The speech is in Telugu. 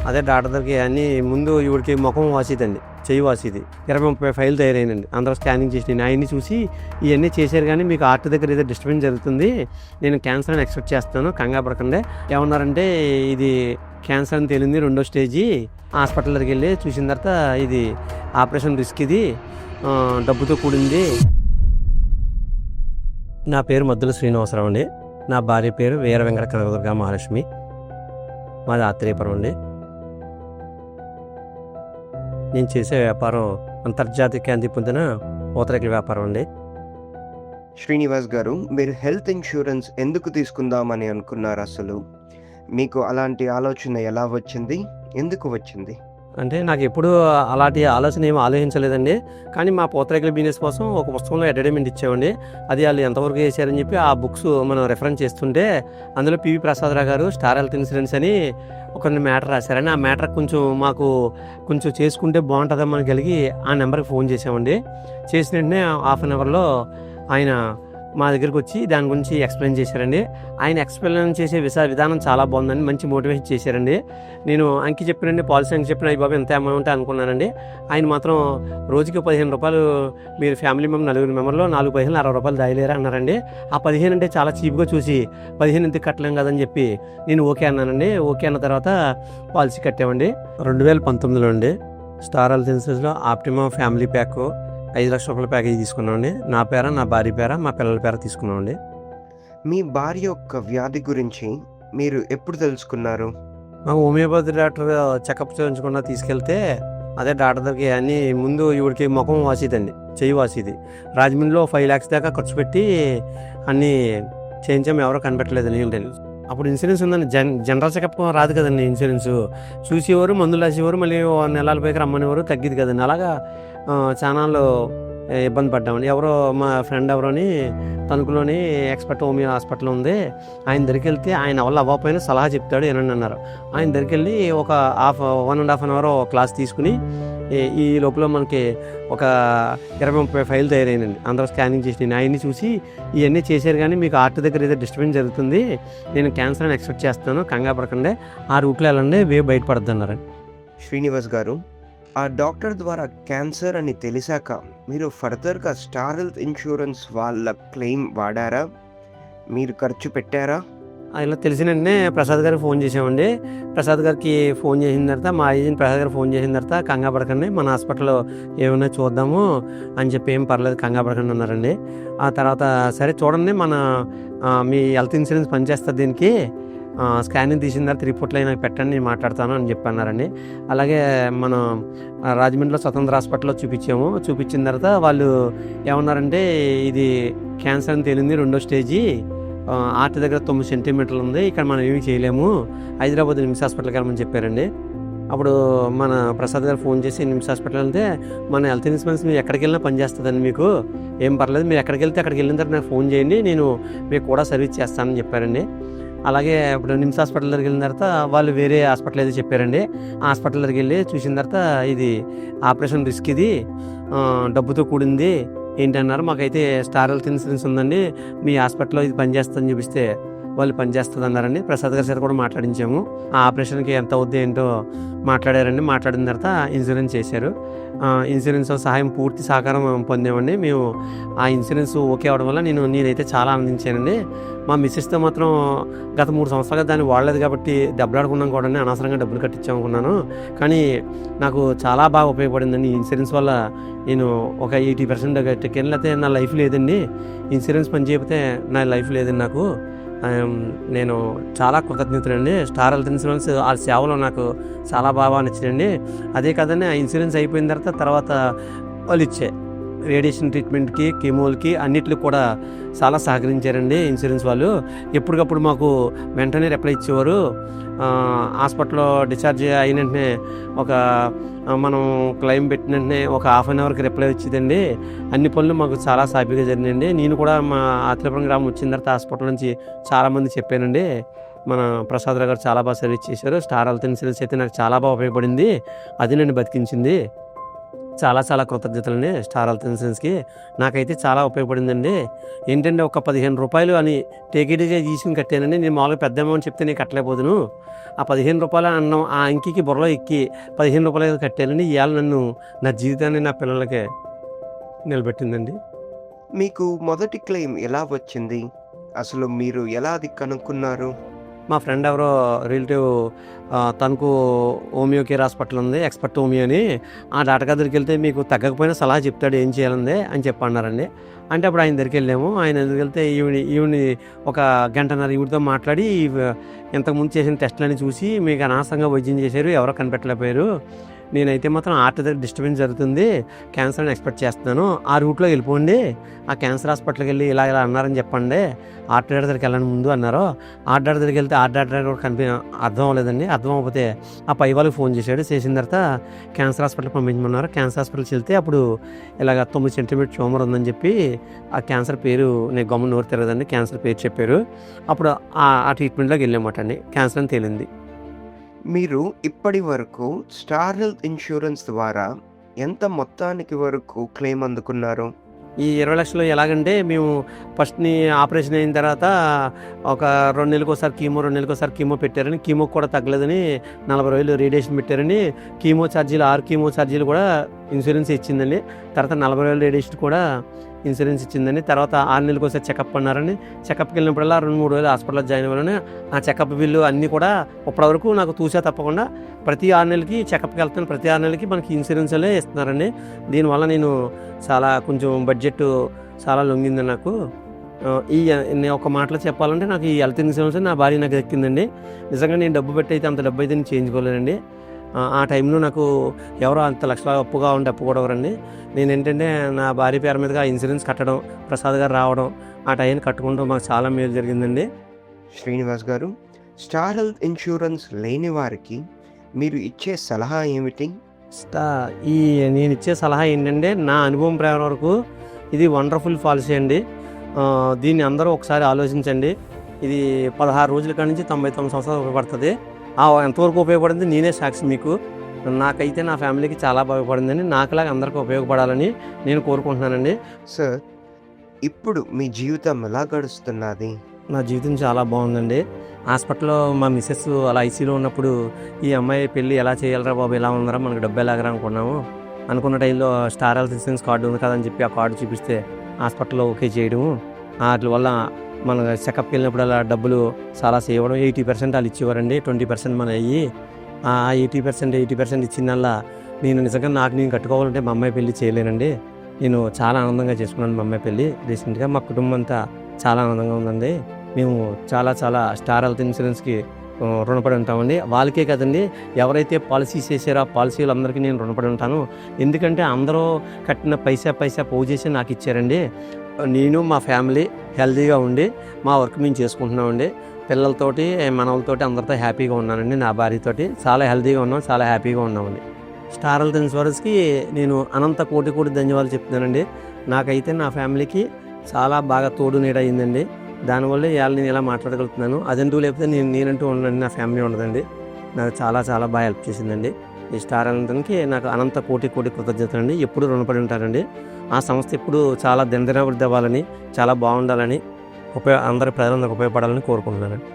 అదే డాక్టర్ దగ్గరికి అన్నీ ముందు ఈవిడికి ముఖం వాసిదండి, చెయ్యి వాసిది. 20-30 ఫైల్ తయారైనండి. అందరూ స్కానింగ్ చేసి అవన్నీ చూసి ఇవన్నీ చేశారు, కానీ మీకు హార్ట్ దగ్గర ఏదో డిస్టర్బెన్స్ జరుగుతుంది, నేను క్యాన్సర్ అని ఎక్స్పెక్ట్ చేస్తాను, కంగారు పడకండి. ఏమన్నారంటే ఇది క్యాన్సర్ అని తేలింది, 2వ స్టేజీ. హాస్పిటల్ దగ్గరికి వెళ్ళి చూసిన తర్వాత ఇది ఆపరేషన్ రిస్క్, ఇది డబ్బుతో కూడింది. నా పేరు మద్దుల శ్రీనివాసరావు అండి. నా భార్య పేరు వీర వెంకట కనకదుర్గ మహాలక్ష్మి. మాది ఆత్రేయపురం అండి. నేను చేసే వ్యాపారం అంతర్జాతీయ ఖ్యాతి పొందిన పూతరేకుల వ్యాపారం అండి. శ్రీనివాస్ గారు, మీరు హెల్త్ ఇన్సూరెన్స్ ఎందుకు తీసుకుందామని అనుకున్నారు? అసలు మీకు అలాంటి ఆలోచన ఎలా వచ్చింది, ఎందుకు వచ్చింది? అంటే నాకు ఎప్పుడు అలాంటి ఆలోచన ఏమి ఆలోచించలేదండి. కానీ మా పూతరేకుల బిజినెస్ కోసం ఒక పుస్తకంలో అడ్వర్టైజ్మెంట్ ఇచ్చామండి. అది వాళ్ళు ఎంతవరకు చేశారని చెప్పి ఆ బుక్స్ మనం రెఫరెన్స్ చేస్తుంటే అందులో పివి ప్రసాదరావు గారు స్టార్ హెల్త్ ఇన్సూరెన్స్ అని కొన్ని మ్యాటర్ రాశారని, ఆ మ్యాటర్ మాకు కొంచెం చేసుకుంటే బాగుంటుందని కలిగి ఆ నెంబర్కి ఫోన్ చేసామండి. చేసిన వెంటనే హాఫ్ అన్ అవర్లో ఆయన మా దగ్గరికి వచ్చి దాని గురించి ఎక్స్ప్లెయిన్ చేశారండి. ఆయన ఎక్స్ప్లెయిన్ చేసే విధానం చాలా బాగుందండి, మంచి మోటివేషన్ చేశారండి. నేను అంకి చెప్పినండి, పాలసీ అంకి చెప్పిన అయ్యి బాబు ఎంత అమౌంట్ అనుకున్నానండి. ఆయన మాత్రం రోజుకి 15 రూపాయలు, మీరు ఫ్యామిలీ మెంబర్ 4 మెంబర్లో 4 15 60 రూపాయలు దాయలేరా అన్నారండి. ఆ 15 అంటే చాలా చీప్గా చూసి 15 ఎందుకు కట్టలేం కదని చెప్పి నేను ఓకే అన్నానండి. ఓకే అన్న తర్వాత పాలసీ కట్టామండి. 2019లో అండి స్టార్ హెల్త్ ఇన్సూరెన్స్లో ఆప్టిమా ఫ్యామిలీ ప్యాక్ 5 లక్షల రూపాయల ప్యాకేజ్ తీసుకున్నామండి. నా పేర, నా భార్య పేర, మా పిల్లల పేర తీసుకున్నామండి. మీ భార్య యొక్క వ్యాధి గురించి మీరు ఎప్పుడు తెలుసుకున్నారు? మాకు హోమియోపతి డాక్టర్ చెకప్ చేయించకుండా తీసుకెళ్తే అదే డాక్టర్ దగ్గరికి అన్నీ ముందు ఈవిడికి ముఖం వాసిదండి, చెయ్యి వాసిది. రాజమండ్రిలో 5 lakhs దాకా ఖర్చు పెట్టి అన్నీ చేయించాము, ఎవరో కనిపెట్టలేదు ఏంటండి. అప్పుడు ఇన్సూరెన్స్ ఉందండి, జనరల్ చెకప్ రాదు కదండి. ఇన్సూరెన్స్ చూసేవారు, మందులు రాసేవారు, మళ్ళీ నెలల పైకి రమ్మనేవారు, తగ్గిది కదండి. అలాగా చానాలు ఇబ్బంది పడ్డామండి. ఎవరో మా ఫ్రెండ్ ఎవరోని తణుకులోని ఎక్స్పర్ట్ హోమియో హాస్పిటల్ ఉంది, ఆయన దగ్గరికి వెళ్తే ఆయన వల్ల అవ్వకపోయినా సలహా చెప్తాడు ఏనండి అన్నారు. ఆయన దగ్గరికి వెళ్ళి ఒక 1.5 అవర్ క్లాస్ తీసుకుని ఈ లోపల మనకి ఒక 20-30 ఫైల్ తయారైనండి. అందరూ స్కానింగ్ చేసి అవన్నీ చూసి ఇవన్నీ చేశారు, కానీ మీకు హార్ట్ దగ్గర ఏదో డిస్టర్బెన్స్ జరుగుతుంది, నేను క్యాన్సర్ అని ఎక్స్పెక్ట్ చేస్తాను, కంగారు పడకండి, ఆ రూట్లో వెళ్ళండి, బయటపడుద్ది అన్నారండి. శ్రీనివాస్ గారు, ఆ డాక్టర్ ద్వారా క్యాన్సర్ అని తెలిసాక మీరు ఫర్దర్గా స్టార్ హెల్త్ ఇన్సూరెన్స్ వాళ్ళ క్లెయిమ్ వాడారా? మీరు ఖర్చు పెట్టారా? ఇలా తెలిసిన వెంటనే ప్రసాద్ గారికి ఫోన్ చేసామండి. ప్రసాద్ గారికి ఫోన్ చేసిన తర్వాత మా ఏజెంట్ ప్రసాద్ గారికి ఫోన్ చేసిన తర్వాత కంగారు పడకండి, మన హాస్పిటల్లో ఏమైనా చూద్దాము అని చెప్పి, ఏం పర్లేదు కంగారు పడకండి అన్నారండి. ఆ తర్వాత సరే చూడండి, మీ హెల్త్ ఇన్సూరెన్స్ పనిచేస్తుంది, దీనికి స్కానింగ్ తీసిన తర్వాత రిపోర్ట్లు అయినా పెట్టండి, నేను మాట్లాడతాను అని చెప్పి అన్నారండి. అలాగే మనం రాజమండ్రిలో స్వతంత్ర హాస్పిటల్లో చూపించిన తర్వాత వాళ్ళు ఏమన్నారంటే ఇది క్యాన్సర్ అని తేలింది, 2వ స్టేజీ, హార్ట్ దగ్గర 9 సెంటీమీటర్లు ఉంది, ఇక్కడ మనం ఏమీ చేయలేము, హైదరాబాద్ నిమ్స్ హాస్పిటల్కి వెళ్ళమని చెప్పారండి. అప్పుడు మన ప్రసాద్ గారు ఫోన్ చేసి నిమ్స్ హాస్పిటల్ వెళ్తే, మన హెల్త్ ఇన్సూరెన్స్ మీరు ఎక్కడికి వెళ్ళినా పనిచేస్తుందండి, మీకు ఏం పర్లేదు, మీరు ఎక్కడికి వెళ్తే అక్కడికి వెళ్ళిన తర్వాత నాకు ఫోన్ చేయండి, నేను మీకు కూడా సర్వీస్ చేస్తానని చెప్పారండి. అలాగే ఇప్పుడు నిమ్స్ హాస్పిటల్ దగ్గరికి వెళ్ళిన తర్వాత వాళ్ళు వేరే హాస్పిటల్ ఏదో చెప్పారండి. ఆ హాస్పిటల్ దగ్గరికి వెళ్ళి చూసిన తర్వాత ఇది ఆపరేషన్ రిస్క్, ఇది డబ్బుతో కూడింది ఏంటన్నారు. మాకైతే స్టార్ హెల్త్ ఇన్సూరెన్స్ ఉందండి, మీ హాస్పిటల్లో ఇది పనిచేస్తుందని చూపిస్తే వాళ్ళు పనిచేస్తుంది అన్నారండి. ప్రసాద్ గారి సార్ కూడా మాట్లాడించాము, ఆ ఆపరేషన్కి ఎంత అవుద్ది ఏంటో మాట్లాడారండి. మాట్లాడిన తర్వాత ఇన్సూరెన్స్ చేశారు. ఇన్సూరెన్స్ సహాయం పూర్తి సహకారం పొందామండి. మేము ఆ ఇన్సూరెన్స్ ఓకే అవడం వల్ల నేనైతే చాలా ఆనందించానండి. మా మిస్సెస్తో మాత్రం గత 3 సంవత్సరాలుగా దాన్ని వాడలేదు కాబట్టి దెబ్బలాడుకున్నాం కూడా, అనవసరంగా డబ్బులు కట్టించామనుకున్నాను. కానీ నాకు చాలా బాగా ఉపయోగపడిందండి ఈ ఇన్సూరెన్స్ వల్ల. నేను ఒక 80% గట్టెక్కాను, లేకపోతే నా లైఫ్ లేదండి, ఇన్సూరెన్స్ పని చేయకపోతే నా లైఫ్ లేదండి. నాకు నేను చాలా కృతజ్ఞతలండి. స్టార్ హెల్త్ ఇన్సూరెన్స్ ఆ సేవలో నాకు చాలా బాగా నచ్చిందండి. అదే కాదండి, ఆ ఇన్సూరెన్స్ అయిపోయిన తర్వాత వాళ్ళు ఇచ్చే రేడియేషన్ ట్రీట్మెంట్కి, కీమోలకి అన్నిటికి కూడా చాలా సహకరించారండి ఇన్సూరెన్స్ వాళ్ళు. ఎప్పటికప్పుడు మాకు వెంటనే రిప్లై ఇచ్చేవారు. హాస్పిటల్లో డిశ్చార్జ్ అయిన వెంటనే మనం క్లెయిమ్ పెట్టిన వెంటనే ఒక హాఫ్ అన్ అవర్కి రిప్లై వచ్చిందండి. అన్ని పనులు మాకు చాలా సాఫీగా జరిగినాయండి. నేను కూడా మా ఆత్రేయపురం గ్రామం వచ్చిన తర్వాత హాస్పిటల్ నుంచి చాలామంది చెప్పానండి, మన ప్రసాద్ రావు గారు చాలా బాగా సర్వీస్ చేశారు, స్టార్ హెల్త్ ఇన్సూరెన్స్ అయితే నాకు చాలా బాగా ఉపయోగపడింది, అది నన్ను బతికించింది చాలా చాలా కృతజ్ఞతలండి స్టార్ హెల్త్ ఇన్సూరెన్స్‌కి. నాకైతే చాలా ఉపయోగపడిందండి. ఏంటంటే ఒక రూ. 15 అని టేక్ ఇట్ ఈజీగా తీసుకొని కట్టానండి. నేను మామూలుగా పెద్ద అమౌంట్ చెప్తే నేను కట్టలేకపోదును. ఆ రూ. 15 అన్నం ఆ అంకికి బుర్రలో ఎక్కి రూ. 15 కట్టానండి. ఇవాళ నన్ను నా జీవితాన్ని నా పిల్లలకి నిలబెట్టిందండి. మీకు మొదటి క్లెయిమ్ ఎలా వచ్చింది? అసలు మీరు ఎలా అది కనుక్కున్నారు? మా ఫ్రెండ్ ఎవరో రిలేటివ్ తనకు హోమియో కేర్ హాస్పిటల్ ఉంది. ఎక్స్‌పర్ట్ హోమియో అని. ఆ డాక్టర్ గారి దగ్గరికెళ్తే మీకు తగ్గకపోయినా సలహా చెప్తాడు ఏం చేయాలంది అని చెప్పి అన్నారండి. అంటే అప్పుడు ఆయన దగ్గరికెళ్ళాము. ఆయన దగ్గరికెళ్తే ఈవిడ్ని ఒక గంటన్నర ఈవిడతో మాట్లాడి ఇంతకుముందు చేసిన టెస్టులన్నీ చూసి మీకు అనవసరంగా వైద్యం చేశారు. ఎవరో కనిపెట్టలేకపోయారు. నేనైతే మాత్రం హార్ట్ దగ్గర డిస్టర్బెన్స్ జరుగుతుంది. క్యాన్సర్ అని ఎక్స్‌పెక్ట్ చేస్తున్నాను. ఆ రూట్‌లో వెళ్ళిపోండి. ఆ క్యాన్సర్ హాస్పిటల్‌కి వెళ్ళి ఇలా ఇలా అన్నారని చెప్పండి. హార్ట్ డాక్టర్ దగ్గరికి వెళ్ళండి ముందు అన్నారు. హార్ట్ డాక్టర్ దగ్గరికి వెళ్తే హార్ట్ డాక్టర్ కూడా అర్థం అవ్వలేదండి. అర్థం అవ్వకపోతే ఆ పై వాళ్ళకి ఫోన్ చేశాడు. చేసిన తర్వాత క్యాన్సర్ హాస్పిటల్‌కి పంపించమన్నారు. క్యాన్సర్ హాస్పిటల్‌కి వెళ్తే అప్పుడు ఇలాగ 9 సెంటీమీటర్ ట్యూమర్ ఉందని చెప్పి ఆ క్యాన్సర్ పేరు నేను గమ్మున నోరు తిరగదండి. క్యాన్సర్ పేరు చెప్పారు. అప్పుడు ఆ ట్రీట్మెంట్‌లోకి వెళ్ళామట అండి. క్యాన్సర్ అని తేలింది. మీరు ఇప్పటి వరకు స్టార్ హెల్త్ ఇన్సూరెన్స్ ద్వారా ఎంత మొత్తానికి వరకు క్లెయిమ్ అందుకున్నారు? ఈ 20,00,000 ఎలాగంటే మేము ఫస్ట్‌ని ఆపరేషన్ అయిన తర్వాత ఒక 2 నెలలకోసారి కీమో, 2 నెలలకోసారి కీమో పెట్టారని, కీమోకి కూడా తగ్గలేదని 40,000 రేడియేషన్ పెట్టారని, కీమో ఛార్జీలు 6 కీమో ఛార్జీలు కూడా ఇన్సూరెన్స్ ఇచ్చిందండి. తర్వాత 40,000 రేడియేషన్ కూడా ఇన్సూరెన్స్ ఇచ్చిందండి. తర్వాత 6 నెలలకోసారి చెకప్ అన్నారని, చెకప్‌కి వెళ్ళినప్పుడల్లా 2, 3 రోజులు హాస్పిటల్‌లో జాయిన్ అవ్వాలని, ఆ చెకప్ బిల్లు అన్నీ కూడా ఇప్పటివరకు నాకు తూచా తప్పకుండా ప్రతి 6 నెలలకి చెకప్‌కి వెళ్తాను. ప్రతి 6 నెలలకి మనకి ఇన్సూరెన్స్‌లే ఇస్తున్నారండి. దీనివల్ల నేను చాలా కొంచెం బడ్జెట్ చాలా లొంగింది నాకు. నేను ఒక మాటలో చెప్పాలంటే నాకు ఈ హెల్త్ ఇన్సూరెన్స్ నా భార్య నాకు దక్కిందండి. నిజంగా నేను డబ్బు పెట్టి అయితే అంత డబ్బు అయితే నేను చేయించుకోలేనండి. ఆ టైంలో నాకు ఎవరో అంత లక్షల అప్పుగా ఉంటే అప్పు కూడా ఎవరండి. నేనేంటంటే నా భార్య పేరు మీదుగా ఆ ఇన్సూరెన్స్ కట్టడం, ప్రసాద్ గారు రావడం, ఆ టైంని కట్టుకుంటూ మాకు చాలా మేలు జరిగిందండి. శ్రీనివాస్ గారు, స్టార్ హెల్త్ ఇన్సూరెన్స్ లేని వారికి మీరు ఇచ్చే సలహా ఏమిటి? స్టా ఈ నేనిచ్చే సలహా ఏంటంటే, నా అనుభవం ప్రకారం వరకు ఇది వండర్‌ఫుల్ పాలసీ అండి. దీన్ని అందరూ ఒకసారి ఆలోచించండి. ఇది 16 రోజుల కాడ నుంచి 99 సంవత్సరాలు ఉపయోగపడుతుంది. ఎంతవరకు ఉపయోగపడింది నేనే సాక్షి మీకు. నాకైతే నా ఫ్యామిలీకి చాలా ఉపయోగపడిందండి. నాకులాగా అందరికీ ఉపయోగపడాలని నేను కోరుకుంటున్నానండి. సార్, ఇప్పుడు మీ జీవితం ఎలా గడుస్తున్నది? నా జీవితం చాలా బాగుందండి. హాస్పిటల్‌లో మా మిసెస్ అలా ఐసీయూలో ఉన్నప్పుడు, ఈ అమ్మాయి పెళ్లి ఎలా చేయాలిరా బాబు, ఎలా ఉందిరా, మనకు డబ్బు ఎలాగరా అనుకున్నాము. అనుకున్న టైంలో స్టార్ హెల్త్ ఇన్సూరెన్స్ కార్డు ఉంది కదా అని చెప్పి ఆ కార్డు చూపిస్తే హాస్పిటల్‌లో ఓకే చేయడము. ఆటి వల్ల మన చెకప్‌కి వెళ్ళినప్పుడల్లా డబ్బులు చాలా సేవ్ అవ్వడం. 80% వాళ్ళు ఇచ్చేవారండి. 20% మనయి. ఆ 80% ఇచ్చిందల్లా నేను నిజంగా నాకు నేను కట్టుకోవాలంటే మా అమ్మాయి పెళ్లి చేయలేనండి. నేను చాలా ఆనందంగా చేసుకున్నాను మా అమ్మాయి పెళ్లి రీసెంట్‌గా. మా కుటుంబం అంతా చాలా ఆనందంగా ఉందండి. మేము చాలా చాలా స్టార్ హెల్త్ ఇన్సూరెన్స్‌కి రుణపడి ఉంటామండి. వాళ్ళకే కదండి, ఎవరైతే పాలసీస్ చేశారో ఆ పాలసీలందరికీ నేను రుణపడి ఉంటాను. ఎందుకంటే అందరూ కట్టిన పైసా పోగు చేసి నాకు ఇచ్చారండి. నేను మా ఫ్యామిలీ హెల్తీగా ఉండి మా వర్క్ మేము చేసుకుంటున్నామండి. పిల్లలతోటి, మనవలతోటి అందరితో హ్యాపీగా ఉన్నానండి. నా భార్యతోటి చాలా హెల్తీగా ఉన్నాం, చాలా హ్యాపీగా ఉన్నామండి. స్టార్ హెల్త్ ఇన్సూరెన్స్‌కి నేను అనంత కోటి ధన్యవాదాలు చెప్తున్నానండి. నాకైతే నా ఫ్యామిలీకి చాలా బాగా తోడు నీడ అయిందండి. దానివల్ల ఇవాళ నేను ఇలా మాట్లాడగలుగుతున్నాను. అదంటూ లేకపోతే నేనంటూ ఉండనండి, నా ఫ్యామిలీ ఉండదండి. నాకు చాలా చాలా బాగా హెల్ప్ చేసిందండి. ఈ స్టార్ హెల్త్‌కి నాకు అనంత కోటి కృతజ్ఞతలండి. ఎప్పుడూ రుణపడి ఉంటానండి. ఆ సంస్థ ఎప్పుడు చాలా దినదినాభివృద్ధి అవ్వాలని, చాలా బాగుండాలని, అందరి ప్రజలందరికీ ఉపయోగపడాలని కోరుకుంటున్నానండి.